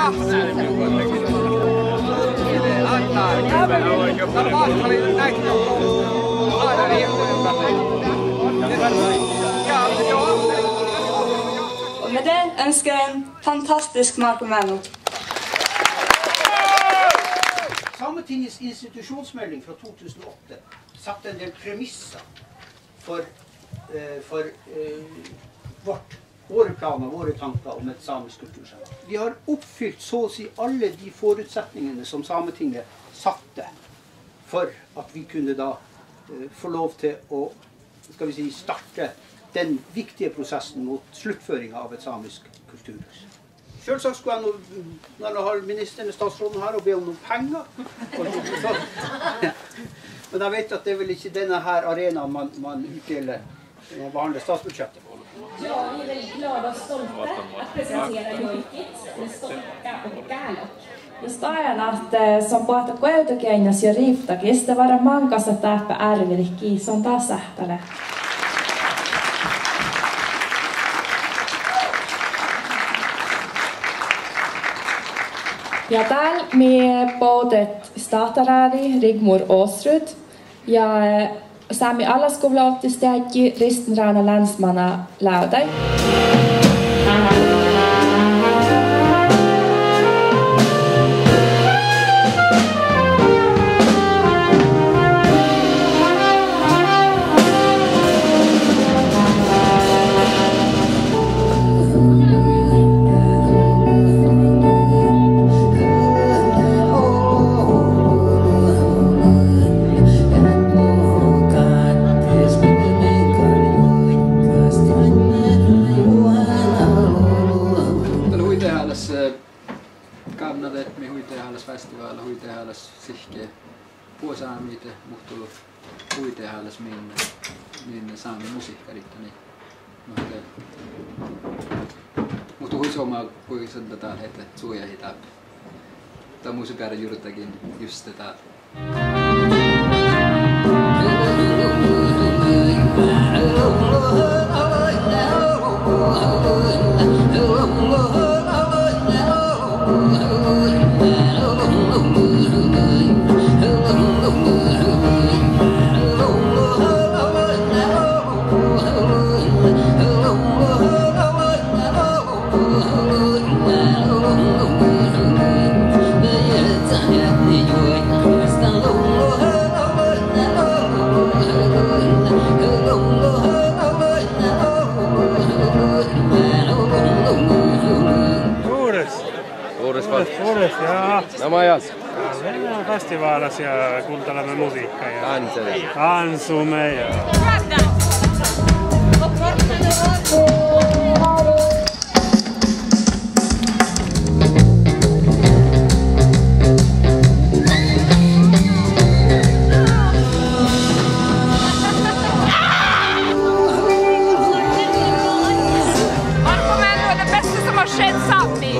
Og med det ønsker jeg en fantastisk Marco Menno. Sametingets institusjonsmelding fra 2008 satte en del premisser for våre planer, våre tanker om et samisk kultursenter. Vi har oppfylt så å si alle de forutsetningene som Sametinget satte for at vi kunne da få lov til å starte den viktige prosessen mot sluttføringen av et samisk kulturhus. Selvsagt skulle jeg, når jeg har ministeren og statsråden her, og be om noen penger. Men jeg vet at det er vel ikke denne her arenaen man utdeler når man behandler statsbudsjettet. Ja, vi är väldigt glada och stolta att presentera Joikit, med Stokka och Kälok. Just ajan, että se on puhuttu koeutukeinas ja riiftakista, det var mankasta täppä ärvilikki, se on taas sähtäle. Ja täällä me poudet startarääri Rigmor Åsrud ja Sami alaskoulauttistäjäki Ristenraana länsmana Läudai. Festivaal huitehaalas sihke puosaamiite muhtulu huitehaalas minne saami musiikkarittani mutta huisomaa kuinka tätä että suoja hita ta musiikari juurtakin just tätä Jaa. Sama ajas. Mennään festivaalissa ja kuuntelemme musiikkaa. Tanssemme. Tansumme ja... Marco Menno är det bästa som har skett Sápmi.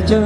真